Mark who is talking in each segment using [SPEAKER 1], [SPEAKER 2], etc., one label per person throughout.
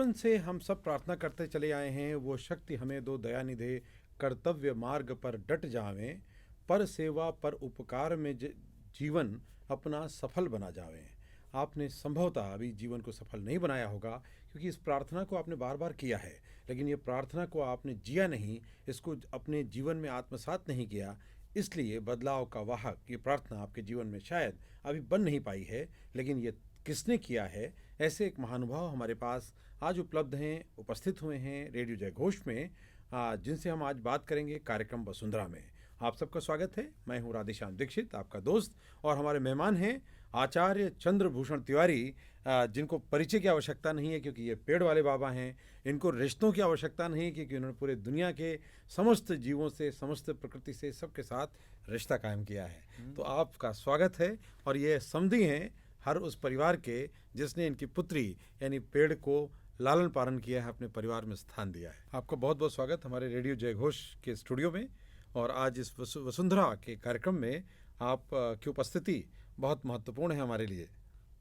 [SPEAKER 1] बचपन से हम सब प्रार्थना करते चले आए हैं, वो शक्ति हमें दो दयानिधे, कर्तव्य मार्ग पर डट जावें, पर सेवा पर उपकार में जीवन अपना सफल बना जावें। आपने संभवतः अभी जीवन को सफल नहीं बनाया होगा, क्योंकि इस प्रार्थना को आपने बार बार किया है, लेकिन ये प्रार्थना को आपने जिया नहीं, इसको अपने जीवन में आत्मसात नहीं किया। इसलिए बदलाव का वाहक ये प्रार्थना आपके जीवन में शायद अभी बन नहीं पाई है। लेकिन ये किसने किया है, ऐसे एक महानुभाव हमारे पास आज उपलब्ध हैं, उपस्थित हुए हैं रेडियो जयघोष में, जिनसे हम आज बात करेंगे कार्यक्रम वसुंधरा में। आप सबका स्वागत है। मैं हूं राधेश्याम दीक्षित, आपका दोस्त, और हमारे मेहमान हैं आचार्य चंद्रभूषण तिवारी, जिनको परिचय की आवश्यकता नहीं है, क्योंकि ये पेड़ वाले बाबा हैं। इनको रिश्तों की आवश्यकता नहीं, क्योंकि उन्होंने पूरे दुनिया के समस्त जीवों से, समस्त प्रकृति से, सबके साथ रिश्ता कायम किया है। तो आपका स्वागत है। और ये समधी हैं हर उस परिवार के जिसने इनकी पुत्री यानी पेड़ को लालन पालन किया है, अपने परिवार में स्थान दिया है। आपका बहुत बहुत स्वागत हमारे रेडियो जयघोष के स्टूडियो में। और आज इस वसुंधरा के कार्यक्रम में आप की उपस्थिति बहुत महत्वपूर्ण है हमारे लिए।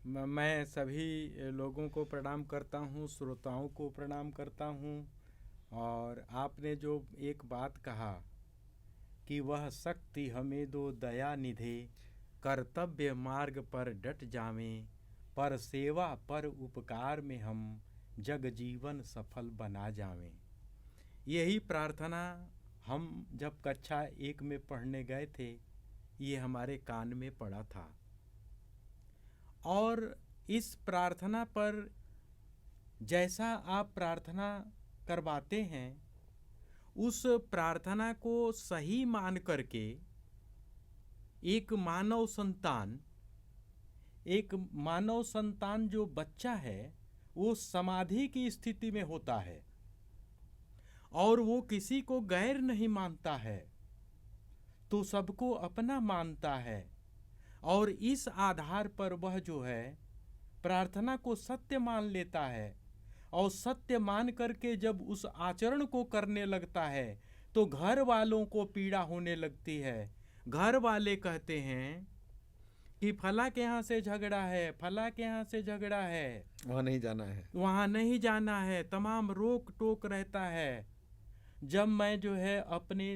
[SPEAKER 2] मैं सभी लोगों को प्रणाम करता हूँ, श्रोताओं को प्रणाम करता हूँ। और आपने जो एक बात कहा कि वह शक्ति हमें दो दया निधे, कर्तव्य मार्ग पर डट जावें, पर सेवा पर उपकार में हम जग जीवन सफल बना जावें। यही प्रार्थना हम जब कक्षा 1 में पढ़ने गए थे, ये हमारे कान में पड़ा था। और इस प्रार्थना पर जैसा आप प्रार्थना करवाते हैं, उस प्रार्थना को सही मान करके एक मानव संतान जो बच्चा है, वो समाधि की स्थिति में होता है और वो किसी को गैर नहीं मानता है, तो सबको अपना मानता है। और इस आधार पर वह जो है प्रार्थना को सत्य मान लेता है, और सत्य मान करके जब उस आचरण को करने लगता है तो घर वालों को पीड़ा होने लगती है। घर वाले कहते हैं कि फला के यहाँ से झगड़ा है, फला के यहाँ से झगड़ा है,
[SPEAKER 1] वहाँ नहीं जाना है,
[SPEAKER 2] वहाँ नहीं जाना है, तमाम रोक टोक रहता है। जब मैं जो है अपने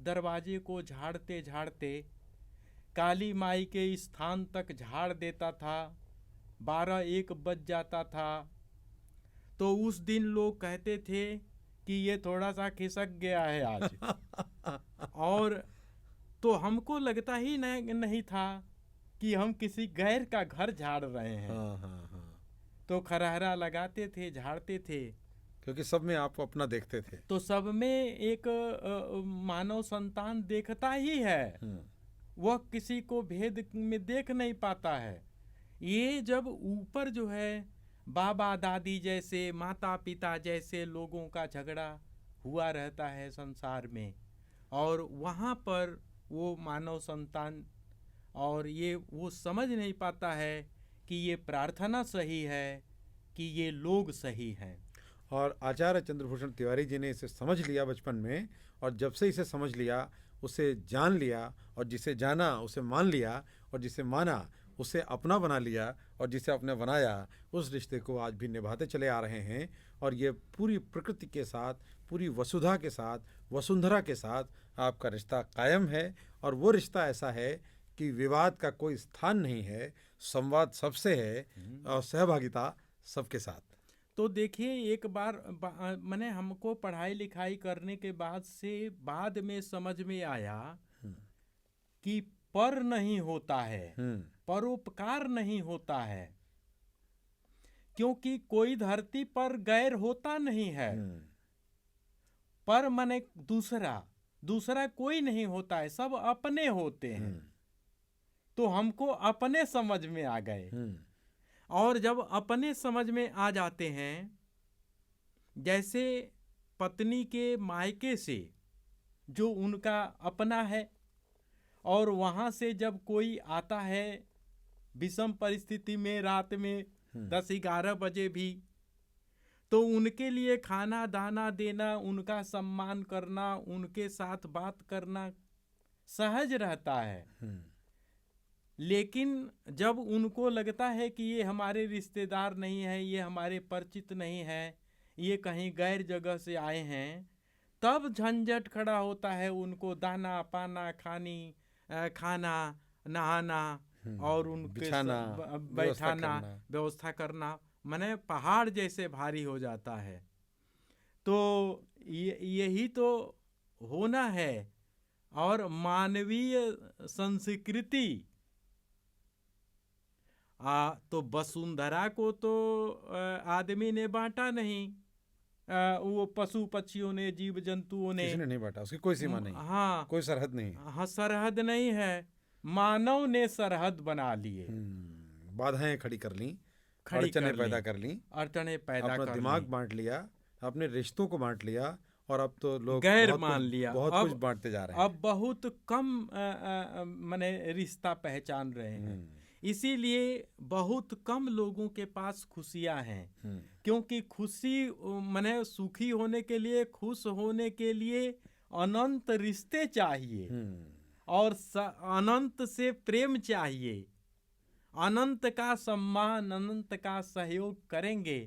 [SPEAKER 2] दरवाजे को झाड़ते झाड़ते काली माई के स्थान तक झाड़ देता था, 12-1 बज जाता था, तो उस दिन लोग कहते थे कि ये थोड़ा सा खिसक गया है आज। और तो हमको लगता ही नहीं था कि हम किसी गैर का घर झाड़ रहे हैं। तो खरहरा लगाते थे, झाड़ते थे,
[SPEAKER 1] क्योंकि सब में आपको अपना देखते थे।
[SPEAKER 2] तो सब में एक मानव संतान देखता ही है, वह किसी को भेद में देख नहीं पाता है। ये जब ऊपर जो है बाबा दादी जैसे, माता पिता जैसे लोगों का झगड़ा हुआ रहता है संसार में, और वहाँ पर वो मानव संतान और ये वो समझ नहीं पाता है कि ये प्रार्थना सही है कि ये लोग सही हैं।
[SPEAKER 1] और आचार्य चंद्रभूषण तिवारी जी ने इसे समझ लिया बचपन में, और जब से इसे समझ लिया, उसे जान लिया, और जिसे जाना उसे मान लिया, और जिसे माना उसे अपना बना लिया, और जिसे अपने बनाया उस रिश्ते को आज भी निभाते चले आ रहे हैं। और ये पूरी प्रकृति के साथ, पूरी वसुधा के साथ, वसुंधरा के साथ आपका रिश्ता कायम है। और वो रिश्ता ऐसा है कि विवाद का कोई स्थान नहीं है, संवाद सबसे है, और सहभागिता सबके साथ।
[SPEAKER 2] तो देखिए, एक बार मैंने हमको पढ़ाई लिखाई करने के बाद में समझ में आया कि पर नहीं होता है, परोपकार नहीं होता है, क्योंकि कोई धरती पर गैर होता नहीं है। पर माने दूसरा कोई नहीं होता है, सब अपने होते हैं। तो हमको अपने समझ में आ गए। और जब अपने समझ में आ जाते हैं, जैसे पत्नी के मायके से जो उनका अपना है, और वहाँ से जब कोई आता है विषम परिस्थिति में, रात में 10-11 बजे भी, तो उनके लिए खाना दाना देना, उनका सम्मान करना, उनके साथ बात करना सहज रहता है। लेकिन जब उनको लगता है कि ये हमारे रिश्तेदार नहीं है, ये हमारे परिचित नहीं है, ये कहीं गैर जगह से आए हैं, तब झंझट खड़ा होता है उनको दाना पाना खाना नहाना और उनके
[SPEAKER 1] बिछाना, व्यवस्था
[SPEAKER 2] बैठाना
[SPEAKER 1] करना।
[SPEAKER 2] व्यवस्था करना, माने पहाड़ जैसे भारी हो जाता है। तो यही तो होना है। और मानवीय संस्कृति तो वसुंधरा को तो आदमी ने बांटा नहीं, वो पशु पक्षियों ने जीव जंतुओं ने,
[SPEAKER 1] किसी ने नहीं बांटा, उसकी कोई सीमा नहीं,
[SPEAKER 2] हाँ
[SPEAKER 1] कोई सरहद नहीं।
[SPEAKER 2] हाँ, सरहद नहीं है, मानव ने सरहद बना लिए,
[SPEAKER 1] बाधाएं खड़ी कर ली,
[SPEAKER 2] खड़ी
[SPEAKER 1] अड़चने
[SPEAKER 2] कर
[SPEAKER 1] पैदा
[SPEAKER 2] ली,
[SPEAKER 1] कर ली,
[SPEAKER 2] अड़चने पैदा
[SPEAKER 1] अपना
[SPEAKER 2] कर
[SPEAKER 1] दिमाग
[SPEAKER 2] ली,
[SPEAKER 1] बांट लिया, अपने रिश्तों को बांट लिया, और अब तो लोग
[SPEAKER 2] गैर मान लिया,
[SPEAKER 1] बहुत कुछ बांटते जा रहे हैं।
[SPEAKER 2] अब बहुत कम माने रिश्ता पहचान रहे हैं। इसीलिए बहुत कम लोगों के पास खुशियां हैं, क्योंकि खुशी माने सुखी होने के लिए, खुश होने के लिए अनंत रिश्ते चाहिए, और अनंत से प्रेम चाहिए, अनंत का सम्मान, अनंत का सहयोग करेंगे,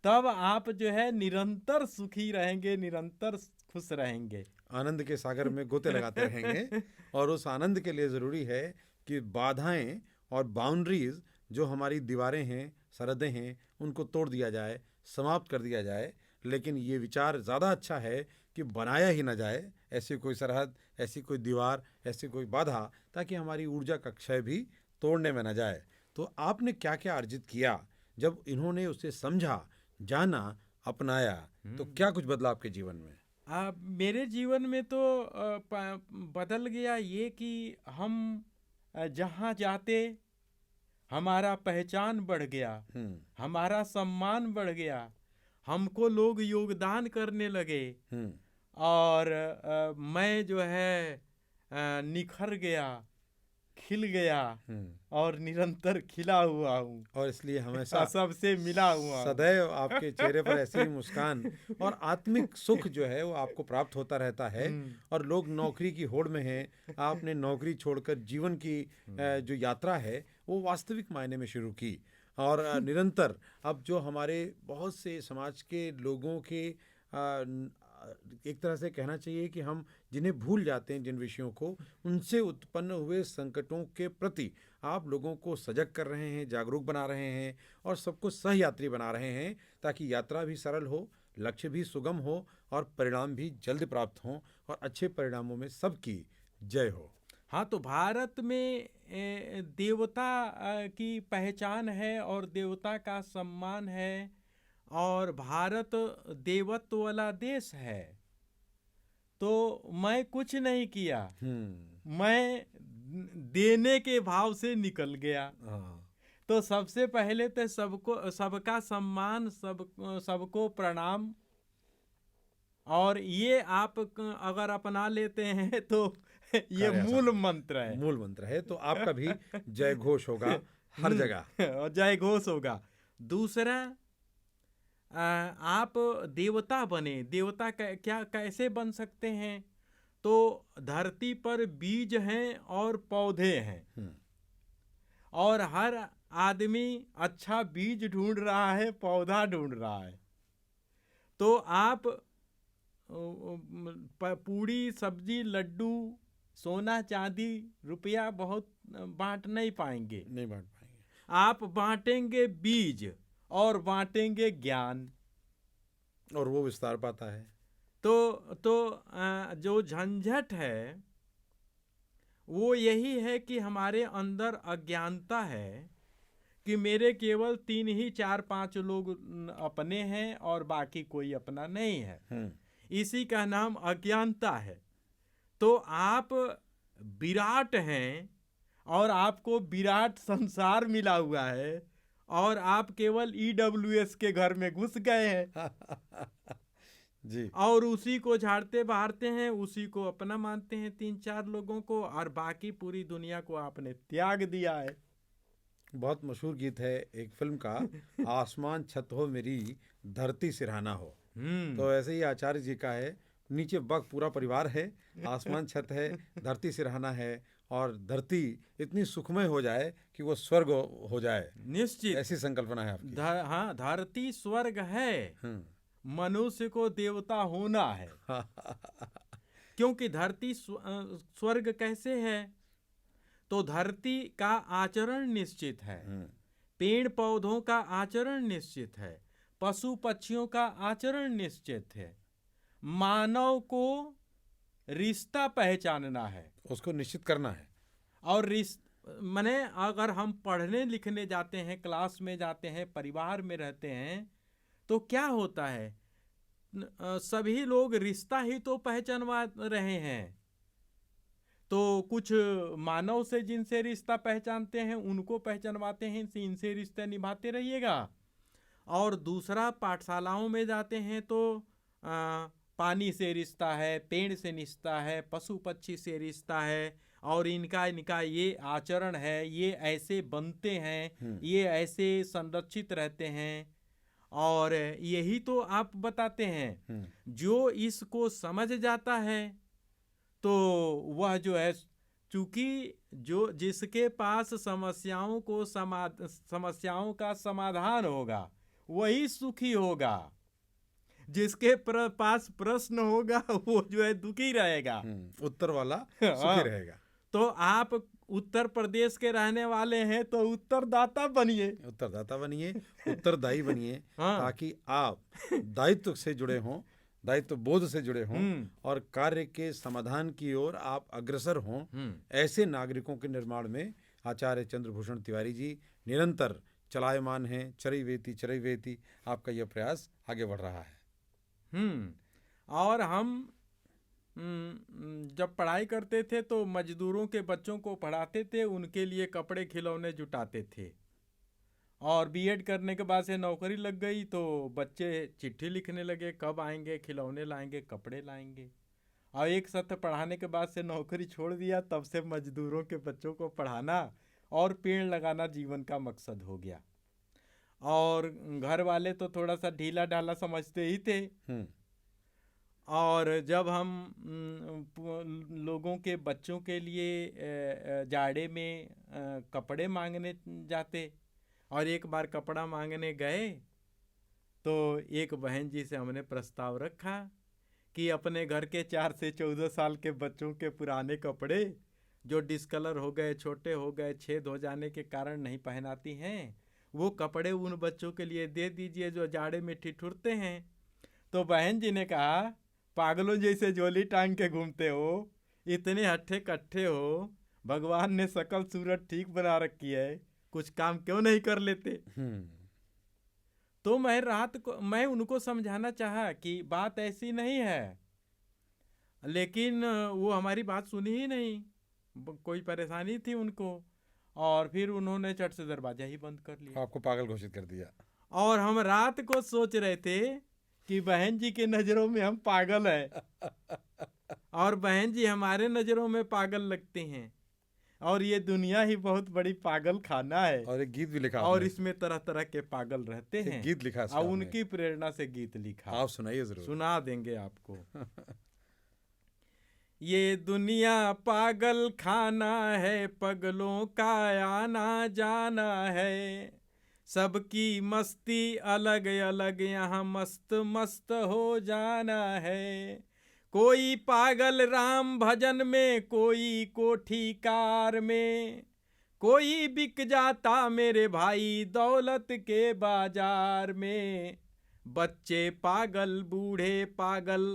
[SPEAKER 2] तब आप जो है निरंतर सुखी रहेंगे, निरंतर खुश रहेंगे,
[SPEAKER 1] आनंद के सागर में गोते लगाते रहेंगे। और उस आनंद के लिए ज़रूरी है कि बाधाएं और बाउंड्रीज, जो हमारी दीवारें हैं, सरहदें हैं, उनको तोड़ दिया जाए, समाप्त कर दिया जाए। लेकिन ये विचार ज़्यादा अच्छा है कि बनाया ही ना जाए ऐसी कोई सरहद, ऐसी कोई दीवार, ऐसी कोई बाधा, ताकि हमारी ऊर्जा का क्षय भी तोड़ने में न जाए। तो आपने क्या क्या अर्जित किया जब इन्होंने उसे समझा, जाना, अपनाया? तो क्या कुछ बदला आपके जीवन में?
[SPEAKER 2] मेरे जीवन में तो बदल गया ये कि हम जहाँ जाते हमारा पहचान बढ़ गया, हमारा सम्मान बढ़ गया, हमको लोग योगदान करने लगे, और मैं जो है निखर गया, खिल गया, और निरंतर खिला हुआ हूँ,
[SPEAKER 1] और इसलिए हमेशा
[SPEAKER 2] सबसे मिला हुआ हूँ।
[SPEAKER 1] सदैव आपके चेहरे पर ऐसी ही मुस्कान और आत्मिक सुख जो है वो आपको प्राप्त होता रहता है। और लोग नौकरी की होड़ में हैं, आपने नौकरी छोड़कर जीवन की जो यात्रा है वो वास्तविक मायने में शुरू की, और निरंतर अब जो हमारे बहुत से समाज के लोगों के एक तरह से कहना चाहिए कि हम जिन्हें भूल जाते हैं, जिन विषयों को, उनसे उत्पन्न हुए संकटों के प्रति आप लोगों को सजग कर रहे हैं, जागरूक बना रहे हैं, और सबको सहयात्री बना रहे हैं, ताकि यात्रा भी सरल हो, लक्ष्य भी सुगम हो, और परिणाम भी जल्द प्राप्त हों, और अच्छे परिणामों में सबकी जय हो।
[SPEAKER 2] हाँ, तो भारत में देवता की पहचान है और देवता का सम्मान है, और भारत देवत्व वाला देश है। तो मैं कुछ नहीं किया, मैं देने के भाव से निकल गया। तो सबसे पहले तो सबका सम्मान, सबको प्रणाम, और ये आप अगर अपना लेते हैं तो ये मूल मंत्र है,
[SPEAKER 1] मूल मंत्र है। तो आपका भी जय घोष होगा हर जगह,
[SPEAKER 2] और जय घोष होगा। दूसरा, आप देवता बने। देवता क्या कैसे बन सकते हैं? तो धरती पर बीज हैं और पौधे हैं, और हर आदमी अच्छा बीज ढूंढ रहा है, पौधा ढूंढ रहा है। तो आप पूड़ी सब्जी लड्डू सोना चांदी रुपया बहुत बांट नहीं पाएंगे,
[SPEAKER 1] नहीं बांट पाएंगे।
[SPEAKER 2] आप बांटेंगे बीज और बांटेंगे ज्ञान,
[SPEAKER 1] और वो विस्तार पाता है।
[SPEAKER 2] तो जो झंझट है वो यही है कि हमारे अंदर अज्ञानता है कि मेरे केवल 3 ही 4 5 लोग अपने हैं और बाकी कोई अपना नहीं है। इसी का नाम अज्ञानता है। तो आप विराट हैं और आपको विराट संसार मिला हुआ है, और आप केवल EWS के घर में घुस गए हैं
[SPEAKER 1] जी,
[SPEAKER 2] और उसी को झाड़ते बहारते हैं, उसी को अपना मानते हैं 3-4 लोगों को, और बाकी पूरी दुनिया को आपने त्याग दिया है।
[SPEAKER 1] बहुत मशहूर गीत है एक फिल्म का, आसमान छत हो मेरी धरती सिरहाना हो। तो ऐसे ही आचार्य जी का है, नीचे बग पूरा परिवार है, आसमान छत है, धरती सिरहाना है, और धरती इतनी सुखमय हो जाए कि वो स्वर्ग हो जाए।
[SPEAKER 2] निश्चित,
[SPEAKER 1] ऐसी संकल्पना है आपकी।
[SPEAKER 2] हाँ, धरती स्वर्ग है, मनुष्य को देवता होना है। क्योंकि धरती स्वर्ग कैसे है? तो धरती का आचरण निश्चित है, पेड़ पौधों का आचरण निश्चित है, पशु पक्षियों का आचरण निश्चित है। मानव को रिश्ता पहचानना है,
[SPEAKER 1] उसको निश्चित करना है।
[SPEAKER 2] और माने अगर हम पढ़ने लिखने जाते हैं, क्लास में जाते हैं, परिवार में रहते हैं, तो क्या होता है? सभी लोग रिश्ता ही तो पहचानवा रहे हैं। तो कुछ मानव से जिनसे रिश्ता पहचानते हैं उनको पहचानवाते हैं, इनसे रिश्ता निभाते रहिएगा। और दूसरा, पाठशालाओं में जाते हैं तो पानी से रिश्ता है, पेड़ से रिश्ता है, पशु पक्षी से रिश्ता है, और इनका ये आचरण है, ये ऐसे बनते हैं, ये ऐसे संरक्षित रहते हैं, और यही तो आप बताते हैं। जो इसको समझ जाता है तो वह जो है, चूंकि जिसके पास समस्याओं का समाधान होगा वही सुखी होगा, जिसके पास प्रश्न होगा वो जो है दुखी रहेगा,
[SPEAKER 1] उत्तर वाला सुखी रहेगा।
[SPEAKER 2] तो आप उत्तर प्रदेश के रहने वाले हैं तो उत्तरदाता बनिए,
[SPEAKER 1] उत्तरदायी बनिए, ताकि आप दायित्व से जुड़े हों, दायित्व बोध से जुड़े हों और कार्य के समाधान की ओर आप अग्रसर हों। ऐसे नागरिकों के निर्माण में आचार्य चंद्रभूषण तिवारी जी निरंतर चलायमान हैं। चरैवेति आपका यह प्रयास आगे बढ़ रहा है।
[SPEAKER 2] और हम जब पढ़ाई करते थे तो मजदूरों के बच्चों को पढ़ाते थे, उनके लिए कपड़े खिलौने जुटाते थे। और बीएड करने के बाद से नौकरी लग गई तो बच्चे चिट्ठी लिखने लगे, कब आएंगे, खिलौने लाएंगे, कपड़े लाएंगे। और एक सत्र पढ़ाने के बाद से नौकरी छोड़ दिया, तब से मजदूरों के बच्चों को पढ़ाना और पेड़ लगाना जीवन का मकसद हो गया। और घर वाले तो थोड़ा सा ढीला ढाला समझते ही थे। और जब हम लोगों के बच्चों के लिए जाड़े में कपड़े मांगने जाते, और एक बार कपड़ा मांगने गए तो एक बहन जी से हमने प्रस्ताव रखा कि अपने घर के 4 से 14 साल के बच्चों के पुराने कपड़े जो डिस्कलर हो गए, छोटे हो गए, छेद हो जाने के कारण नहीं पहनाती हैं, वो कपड़े उन बच्चों के लिए दे दीजिए जो जाड़े में ठिठुरते हैं। तो बहन जी ने कहा, पागलों जैसे झोली टांग के घूमते हो, इतने हट्ठे कट्ठे हो, भगवान ने शकल सूरत ठीक बना रखी है, कुछ काम क्यों नहीं कर लेते। तो मैं उनको समझाना चाहा कि बात ऐसी नहीं है, लेकिन वो हमारी बात सुनी ही नहीं, कोई परेशानी थी उनको, और फिर उन्होंने चट से दरवाजा ही बंद कर लिया,
[SPEAKER 1] आपको पागल घोषित कर दिया।
[SPEAKER 2] और हम रात को सोच रहे थे कि बहन जी के नजरों में हम पागल हैं और बहन जी हमारे नजरों में पागल लगते हैं, और ये दुनिया ही बहुत बड़ी पागल खाना है।
[SPEAKER 1] और एक गीत भी लिखा,
[SPEAKER 2] और इसमें तरह तरह के पागल रहते हैं।
[SPEAKER 1] गीत लिखा
[SPEAKER 2] और उनकी प्रेरणा से गीत लिखा।
[SPEAKER 1] आप सुनाइए जरूर।
[SPEAKER 2] सुना देंगे आपको। ये दुनिया पागल खाना है, पगलों का आना जाना है, सबकी मस्ती अलग अलग, यहाँ मस्त मस्त हो जाना है। कोई पागल राम भजन में, कोई कोठी कार में, कोई बिक जाता मेरे भाई दौलत के बाजार में। बच्चे पागल, बूढ़े पागल,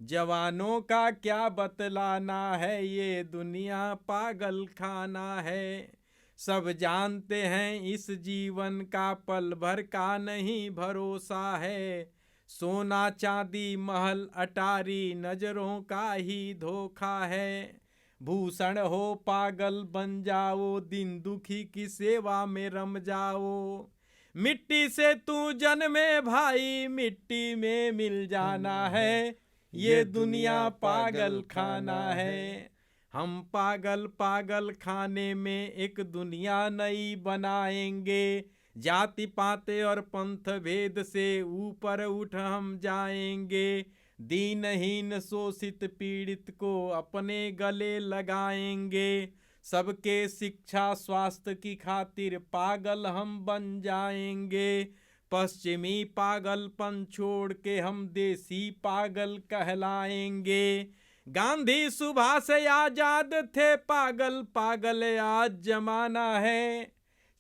[SPEAKER 2] जवानों का क्या बतलाना है, ये दुनिया पागल खाना है। सब जानते हैं इस जीवन का पल भर का नहीं भरोसा है, सोना चांदी महल अटारी नजरों का ही धोखा है। भूषण हो पागल बन जाओ, दिन दुखी की सेवा में रम जाओ, मिट्टी से तू जन्मे भाई, मिट्टी में मिल जाना है, ये दुनिया पागल खाना है। हम पागल पागल खाने में एक दुनिया नई बनाएंगे, जाति पाते और पंथ भेद से ऊपर उठ हम जाएंगे, दीनहीन शोषित पीड़ित को अपने गले लगाएंगे, सबके शिक्षा स्वास्थ्य की खातिर पागल हम बन जाएंगे। पश्चिमी पागलपन छोड़ के हम देसी पागल कहलाएंगे। गांधी सुभाष आजाद थे पागल, पागल आज जमाना है।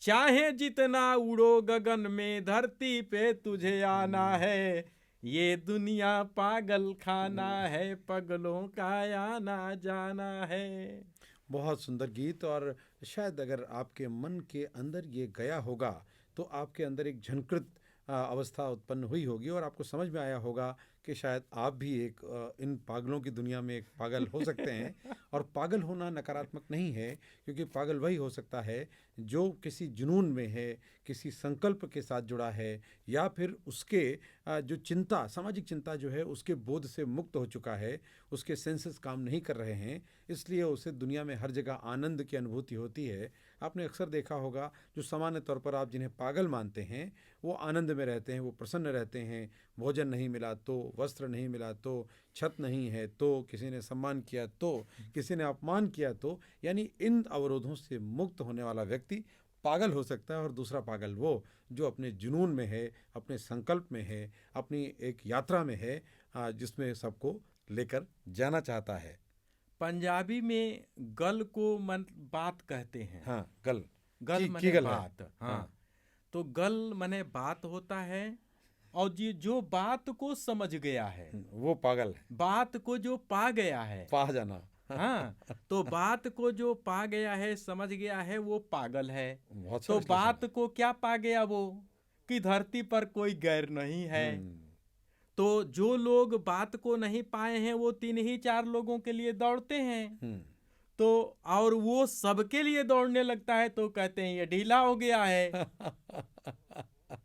[SPEAKER 2] चाहे जितना उड़ो गगन में, धरती पे तुझे आना है। ये दुनिया पागल खाना है, पगलों का आना जाना है।
[SPEAKER 1] बहुत सुंदर गीत। और शायद अगर आपके मन के अंदर ये गया होगा तो आपके अंदर एक झंकृत अवस्था उत्पन्न हुई होगी और आपको समझ में आया होगा कि शायद आप भी एक इन पागलों की दुनिया में एक पागल हो सकते हैं। और पागल होना नकारात्मक नहीं है, क्योंकि पागल वही हो सकता है जो किसी जुनून में है, किसी संकल्प के साथ जुड़ा है, या फिर उसके जो चिंता, सामाजिक चिंता जो है उसके बोध से मुक्त हो चुका है, उसके सेंसेस काम नहीं कर रहे हैं, इसलिए उसे दुनिया में हर जगह आनंद की अनुभूति होती है। आपने अक्सर देखा होगा जो सामान्य तौर पर आप जिन्हें पागल मानते हैं वो आनंद में रहते हैं, वो प्रसन्न रहते हैं। भोजन नहीं मिला तो, वस्त्र नहीं मिला तो, छत नहीं है तो, किसी ने सम्मान किया तो, किसी ने अपमान किया तो, यानी इन अवरोधों से मुक्त होने वाला व्यक्ति पागल हो सकता है। और दूसरा पागल वो जो अपने जुनून में है, अपने संकल्प में है, अपनी एक यात्रा में है जिसमें सबको लेकर जाना चाहता है।
[SPEAKER 2] पंजाबी में गल को मन बात कहते हैं।
[SPEAKER 1] हाँ, गल
[SPEAKER 2] गल
[SPEAKER 1] की गल है।
[SPEAKER 2] बात। हाँ, तो गल मने बात होता है, और जो बात को समझ गया है
[SPEAKER 1] वो पागल है।
[SPEAKER 2] बात को जो पा गया है,
[SPEAKER 1] पा जाना।
[SPEAKER 2] हाँ, तो बात को जो पा गया है, समझ गया है, वो पागल है।
[SPEAKER 1] बहुत
[SPEAKER 2] तो
[SPEAKER 1] सारे
[SPEAKER 2] बात को क्या पा गया वो, कि धरती पर कोई गैर नहीं है। तो जो लोग बात को नहीं पाए हैं वो 3 ही 4 लोगों के लिए दौड़ते हैं। तो और वो सबके लिए दौड़ने लगता है तो कहते हैं ये ढीला हो गया है।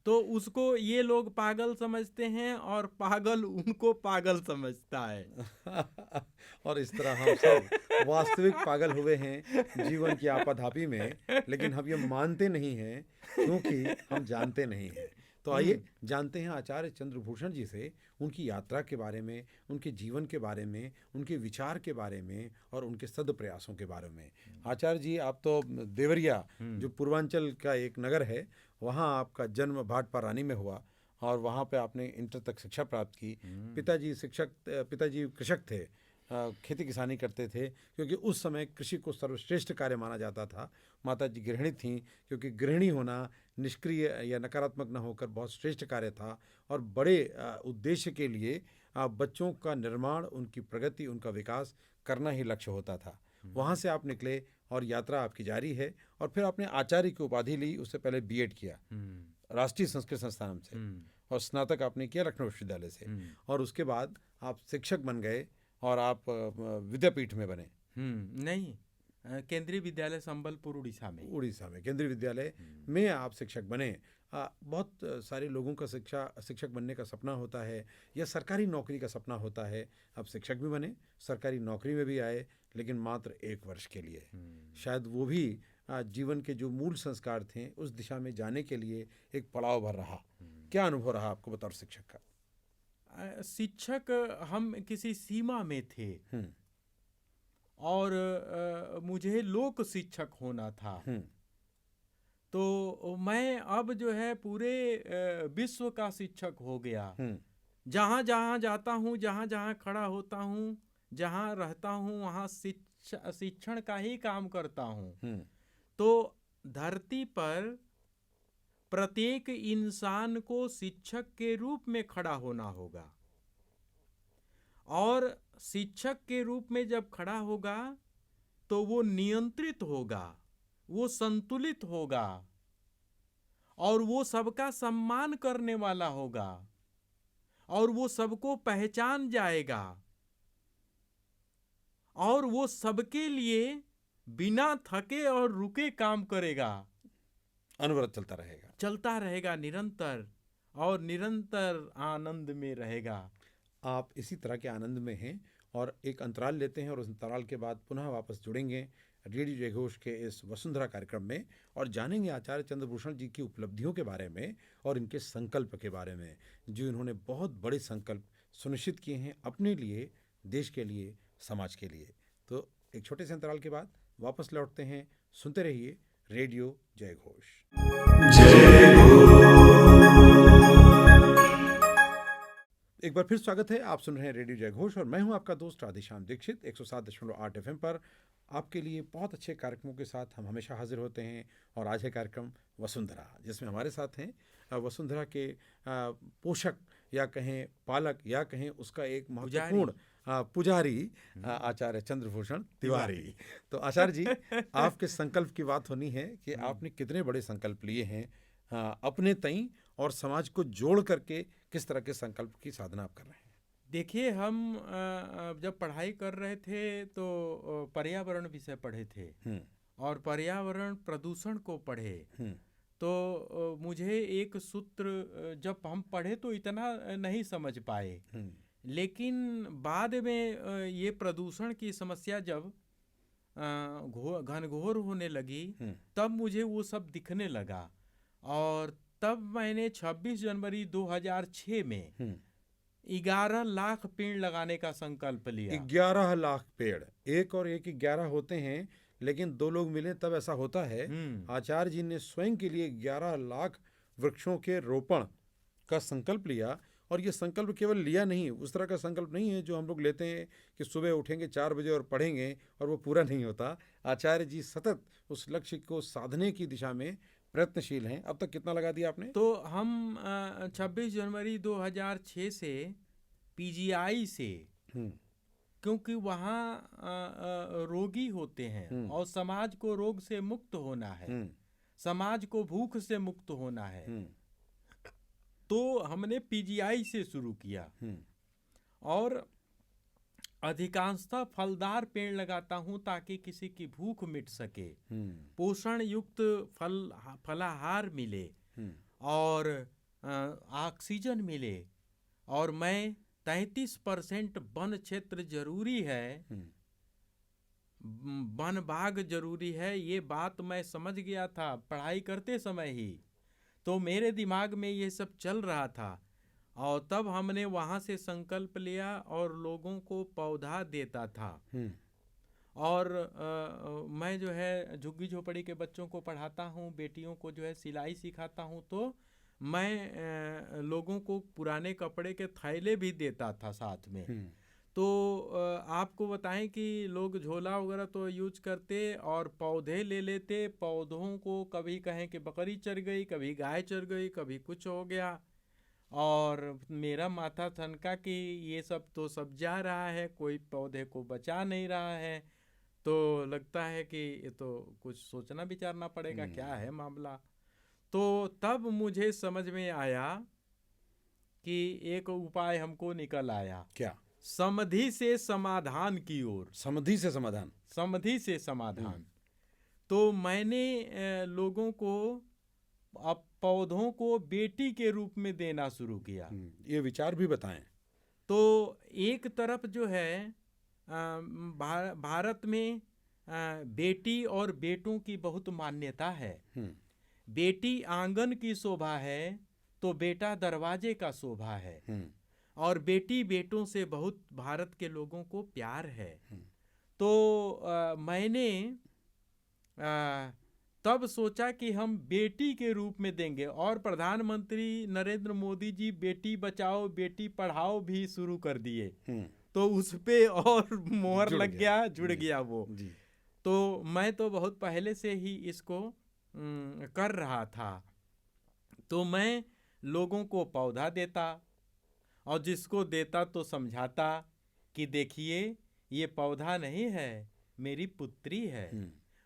[SPEAKER 2] तो उसको ये लोग पागल समझते हैं और पागल उनको पागल समझता है।
[SPEAKER 1] और इस तरह हम सब वास्तविक पागल हुए हैं जीवन की आपाधापी में, लेकिन हम ये मानते नहीं हैं क्योंकि हम जानते नहीं हैं। तो आइए जानते हैं आचार्य चंद्रभूषण जी से उनकी यात्रा के बारे में, उनके जीवन के बारे में, उनके विचार के बारे में और उनके सद प्रयासों के बारे में। आचार्य जी, आप तो देवरिया जो पूर्वांचल का एक नगर है, वहाँ आपका जन्म भाटपा रानी में हुआ और वहाँ पे आपने इंटर तक शिक्षा प्राप्त की। पिताजी कृषक थे, खेती किसानी करते थे, क्योंकि उस समय कृषि को सर्वश्रेष्ठ कार्य माना जाता था। माताजी गृहिणी थीं, क्योंकि गृहिणी होना निष्क्रिय या नकारात्मक न होकर बहुत श्रेष्ठ कार्य था और बड़े उद्देश्य के लिए बच्चों का निर्माण, उनकी प्रगति, उनका विकास करना ही लक्ष्य होता था। वहाँ से आप निकले और यात्रा आपकी जारी है और फिर आपने आचार्य की उपाधि ली। उससे पहले बीएड किया राष्ट्रीय संस्कृत संस्थान से और स्नातक आपने किया लखनऊ विश्वविद्यालय से, और उसके बाद आप शिक्षक बन गए और आप विद्यापीठ में बने।
[SPEAKER 2] नहीं, केंद्रीय विद्यालय संबलपुर उड़ीसा में
[SPEAKER 1] केंद्रीय विद्यालय में आप शिक्षक बने। बहुत सारे लोगों का शिक्षक बनने का सपना होता है या सरकारी नौकरी का सपना होता है। आप शिक्षक भी बने, सरकारी नौकरी में भी आए, लेकिन मात्र 1 वर्ष के लिए। शायद वो भी जीवन के जो मूल संस्कार थे उस दिशा में जाने के लिए एक पड़ाव भर रहा। क्या अनुभव रहा आपको बतौर शिक्षक का?
[SPEAKER 2] शिक्षक हम किसी सीमा में थे और मुझे लोक शिक्षक होना था। तो मैं अब जो है पूरे विश्व का शिक्षक हो गया। जहाँ जहाँ जाता हूँ, जहाँ जहाँ खड़ा होता हूँ, जहाँ रहता हूँ, वहाँ शिक्षण का ही काम करता हूँ। तो धरती पर प्रत्येक इंसान को शिक्षक के रूप में खड़ा होना होगा, और शिक्षक के रूप में जब खड़ा होगा तो वो नियंत्रित होगा, वो संतुलित होगा, और वो सबका सम्मान करने वाला होगा, और वो सबको पहचान जाएगा, और वो सबके लिए बिना थके और रुके काम करेगा।
[SPEAKER 1] अनवरत चलता रहेगा
[SPEAKER 2] निरंतर, और निरंतर आनंद में रहेगा।
[SPEAKER 1] आप इसी तरह के आनंद में हैं और एक अंतराल लेते हैं और उस अंतराल के बाद पुनः वापस जुड़ेंगे रेडियो जयघोष के इस वसुंधरा कार्यक्रम में और जानेंगे आचार्य चंद्रभूषण जी की उपलब्धियों के बारे में और इनके संकल्प के बारे में, जो इन्होंने बहुत बड़े संकल्प सुनिश्चित किए हैं अपने लिए, देश के लिए, समाज के लिए। तो एक छोटे से अंतराल के बाद वापस लौटते हैं। सुनते रहिए रेडियो जयघोष। जय घोष। एक बार फिर स्वागत है। आप सुन रहे हैं रेडियो जयघोष और मैं हूं आपका दोस्त राधेश्याम दीक्षित। 107.8 FM पर आपके लिए बहुत अच्छे कार्यक्रमों के साथ हम हमेशा हाजिर होते हैं। और आज है कार्यक्रम वसुंधरा, जिसमें हमारे साथ हैं वसुंधरा के पोषक या कहें पालक या कहें उसका एक महत्वपूर्ण पुजारी आचार्य चंद्रभूषण तिवारी। तो आचार्य जी, आपके संकल्प की बात होनी है कि आपने कितने बड़े संकल्प लिए हैं अपने तई और समाज को जोड़ करके किस तरह के संकल्प की साधना आप कर रहे हैं?
[SPEAKER 2] देखिए, हम जब पढ़ाई कर रहे थे तो पर्यावरण विषय पढ़े थे और पर्यावरण प्रदूषण को पढ़े। तो मुझे एक सूत्र जब हम पढ़े तो इतना नहीं समझ पाए, लेकिन बाद में ये प्रदूषण की समस्या जब घनघोर होने लगी तब मुझे वो सब दिखने लगा। और तब मैंने 26 जनवरी 2006 में 11 लाख पेड़ लगाने का संकल्प लिया।
[SPEAKER 1] 11 लाख पेड़, एक और एक 11 होते हैं, लेकिन दो लोग मिले तब ऐसा होता है। आचार्य जी ने स्वयं के लिए 11 लाख वृक्षों के रोपण का संकल्प लिया। और ये संकल्प केवल लिया नहीं, उस तरह का संकल्प नहीं है जो हम लोग लेते हैं कि सुबह उठेंगे 4 बजे और पढ़ेंगे और वो पूरा नहीं होता। आचार्य जी सतत उस लक्ष्य को साधने की दिशा में प्रयत्नशील हैं। अब तक कितना लगा दिया आपने?
[SPEAKER 2] तो हम 26 जनवरी 2006 से पीजीआई से, क्योंकि वहाँ रोगी होते हैं और समाज को रोग से मुक्त होना है, समाज को भूख से मुक्त होना है, तो हमने पीजीआई से शुरू किया। और अधिकांशतः फलदार पेड़ लगाता हूँ ताकि किसी की भूख मिट सके, पोषण युक्त फलाहार मिले और ऑक्सीजन मिले। और मैं 33% वन क्षेत्र जरूरी है, वन बाग जरूरी है, ये बात मैं समझ गया था पढ़ाई करते समय ही। तो मेरे दिमाग में ये सब चल रहा था और तब हमने वहाँ से संकल्प लिया और लोगों को पौधा देता था। और मैं जो है झुग्गी झोपड़ी के बच्चों को पढ़ाता हूँ, बेटियों को जो है सिलाई सिखाता हूँ, तो मैं लोगों को पुराने कपड़े के थैले भी देता था साथ में। तो आपको बताएं कि लोग झोला वगैरह तो यूज करते और पौधे ले लेते। पौधों को कभी कहें कि बकरी चर गई, कभी गाय चर गई, कभी कुछ हो गया, और मेरा माथा ठनका कि ये सब तो सब जा रहा है, कोई पौधे को बचा नहीं रहा है। तो लगता है कि ये तो कुछ सोचना विचारना पड़ेगा, क्या है मामला। तो तब मुझे समझ में आया कि एक उपाय हमको निकल आया।
[SPEAKER 1] क्या?
[SPEAKER 2] समधि से समाधान की ओर।
[SPEAKER 1] समधि से समाधान?
[SPEAKER 2] समधि से समाधान। तो मैंने लोगों को अब पौधों को बेटी के रूप में देना शुरू किया।
[SPEAKER 1] ये विचार भी बताएं।
[SPEAKER 2] तो एक तरफ जो है भारत में बेटी और बेटों की बहुत मान्यता है। बेटी आंगन की शोभा है तो बेटा दरवाजे का शोभा है, और बेटी बेटों से बहुत भारत के लोगों को प्यार है। तो मैंने तब सोचा कि हम बेटी के रूप में देंगे, और प्रधानमंत्री नरेंद्र मोदी जी बेटी बचाओ बेटी पढ़ाओ भी शुरू कर दिए। तो उस पे और मोहर लग गया, जुड़ गया वो जी। तो मैं तो बहुत पहले से ही इसको कर रहा था। तो मैं लोगों को पौधा देता और जिसको देता तो समझाता कि देखिए ये पौधा नहीं है, मेरी पुत्री है,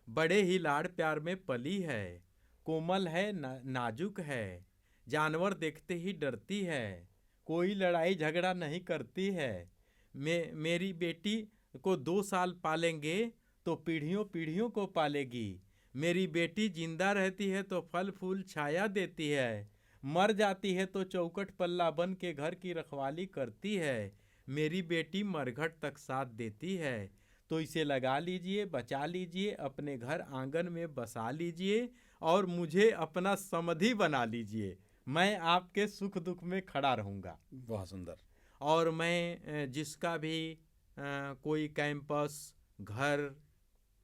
[SPEAKER 2] बड़े ही लाड़ प्यार में पली है, कोमल है, नाजुक है, जानवर देखते ही डरती है, कोई लड़ाई झगड़ा नहीं करती है, मेरी बेटी को 2 साल पालेंगे तो पीढ़ियों पीढ़ियों को पालेगी, मेरी बेटी जिंदा रहती है तो फल फूल छाया देती है, मर जाती है तो चौकट पल्ला बन के घर की रखवाली करती है, मेरी बेटी मरघट तक साथ देती है। तो इसे लगा लीजिए, बचा लीजिए, अपने घर आंगन में बसा लीजिए और मुझे अपना समधि बना लीजिए। मैं आपके सुख दुख में खड़ा रहूँगा।
[SPEAKER 1] बहुत सुंदर।
[SPEAKER 2] और मैं जिसका भी कोई कैंपस घर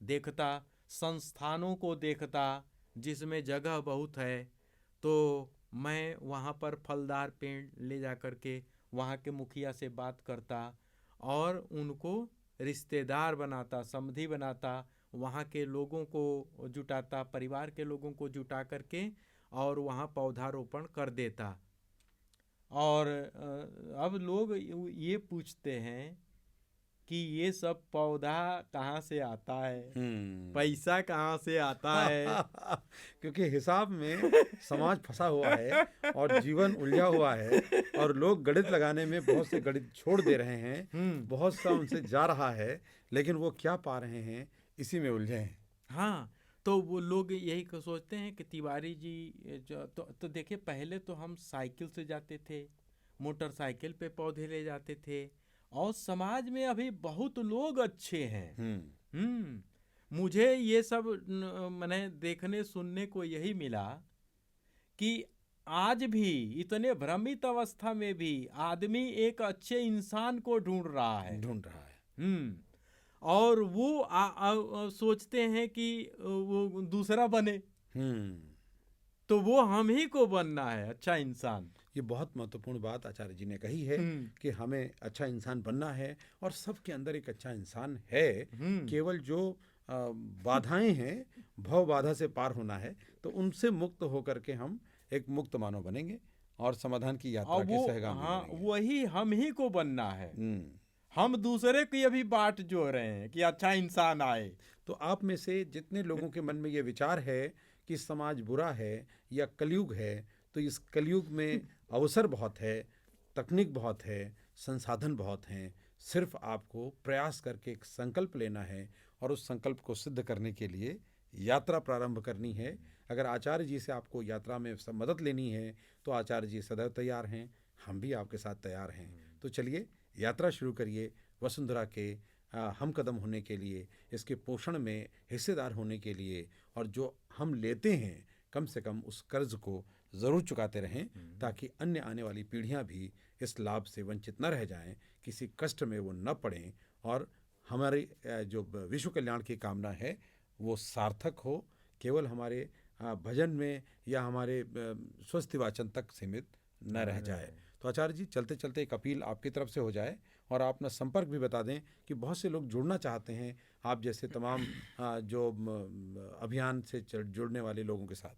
[SPEAKER 2] देखता, संस्थानों को देखता जिसमें जगह बहुत है, तो मैं वहाँ पर फलदार पेड़ ले जा कर के वहाँ के मुखिया से बात करता और उनको रिश्तेदार बनाता, समधी बनाता, वहाँ के लोगों को जुटाता, परिवार के लोगों को जुटा करके और वहाँ पौधारोपण कर देता। और अब लोग ये पूछते हैं कि ये सब पौधा कहाँ से आता है, पैसा कहाँ से आता है।
[SPEAKER 1] क्योंकि हिसाब में समाज फंसा हुआ है और जीवन उलझा हुआ है और लोग गणित लगाने में बहुत से गणित छोड़ दे रहे हैं, बहुत सा उनसे जा रहा है, लेकिन वो क्या पा रहे हैं इसी में उलझे हैं।
[SPEAKER 2] हाँ, तो वो लोग यही सोचते हैं कि तिवारी जी तो देखिए, पहले तो हम साइकिल से जाते थे, मोटरसाइकिल पे पौधे ले जाते थे, और समाज में अभी बहुत लोग अच्छे हैं। मुझे ये सब मैंने देखने सुनने को यही मिला कि आज भी इतने भ्रमित अवस्था में भी आदमी एक अच्छे इंसान को ढूंढ रहा है। और वो सोचते हैं कि वो दूसरा बने, तो वो हम ही को बनना है अच्छा इंसान।
[SPEAKER 1] ये बहुत महत्वपूर्ण बात आचार्य जी ने कही है कि हमें अच्छा इंसान बनना है, और सबके अंदर एक अच्छा इंसान है। केवल जो बाधाएं हैं, भव बाधा से पार होना है, तो उनसे मुक्त होकर के हम एक मुक्त मानव बनेंगे और समाधान की यात्रा के सहगामी बनेंगे।
[SPEAKER 2] वही हम ही को बनना है। हम दूसरे की अभी बाट जो रहे हैं कि अच्छा इंसान आए।
[SPEAKER 1] तो आप में से जितने लोगों के मन में ये विचार है कि समाज बुरा है या कलयुग है, तो इस कलयुग में अवसर बहुत है, तकनीक बहुत है, संसाधन बहुत हैं। सिर्फ आपको प्रयास करके एक संकल्प लेना है और उस संकल्प को सिद्ध करने के लिए यात्रा प्रारंभ करनी है। अगर आचार्य जी से आपको यात्रा में मदद लेनी है तो आचार्य जी सदैव तैयार हैं, हम भी आपके साथ तैयार हैं। तो चलिए यात्रा शुरू करिए वसुंधरा के हम कदम होने के लिए, इसके पोषण में हिस्सेदार होने के लिए, और जो हम लेते हैं कम से कम उस कर्ज को ज़रूर चुकाते रहें, ताकि अन्य आने वाली पीढ़ियां भी इस लाभ से वंचित न रह जाएं, किसी कष्ट में वो न पड़ें, और हमारी जो विश्व कल्याण की कामना है वो सार्थक हो, केवल हमारे भजन में या हमारे स्वस्थ वाचन तक सीमित न रह जाए। तो आचार्य जी, चलते चलते एक अपील आपकी तरफ से हो जाए और आप अपना संपर्क भी बता दें कि बहुत से लोग जुड़ना चाहते हैं आप जैसे तमाम जो अभियान से जुड़ने वाले लोगों के साथ।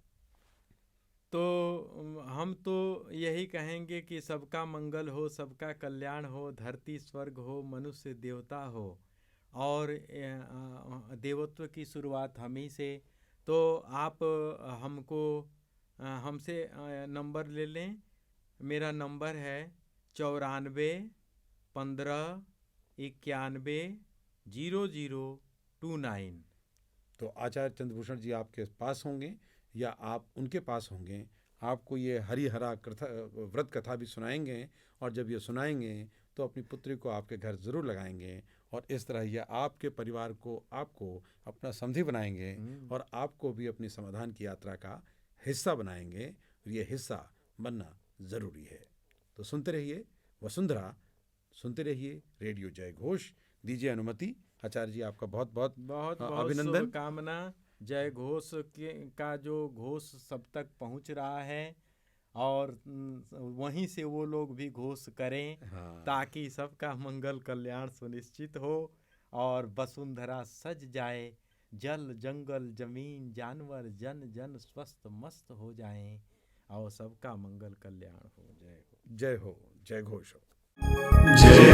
[SPEAKER 2] तो हम तो यही कहेंगे कि सबका मंगल हो, सबका कल्याण हो, धरती स्वर्ग हो, मनुष्य देवता हो, और देवत्व की शुरुआत हम ही से। तो आप हमसे नंबर ले लें। मेरा नंबर है 94-15-91-0029।
[SPEAKER 1] तो आचार्य चंद्रभूषण जी आपके पास होंगे या आप उनके पास होंगे, आपको ये हरिहरा व्रत कथा भी सुनाएंगे, और जब ये सुनाएंगे तो अपनी पुत्री को आपके घर ज़रूर लगाएंगे, और इस तरह यह आपके परिवार को, आपको अपना समधी बनाएंगे और आपको भी अपनी समाधान की यात्रा का हिस्सा बनाएंगे। ये हिस्सा बनना ज़रूरी है। तो सुनते रहिए वसुंधरा, सुनते रहिए रेडियो जय घोष। दीजिए अनुमति। आचार्य जी, आपका बहुत बहुत अभिनंदन,
[SPEAKER 2] शुभकामना। जय घोष का जो घोष सब तक पहुंच रहा है, और वहीं से वो लोग भी घोष करें, ताकि सबका मंगल कल्याण सुनिश्चित हो और वसुंधरा सज जाए, जल जंगल जमीन जानवर जन जन स्वस्थ मस्त हो जाएं, और सबका मंगल कल्याण हो। जय हो,
[SPEAKER 1] जय हो, जय घोष हो।
[SPEAKER 3] जय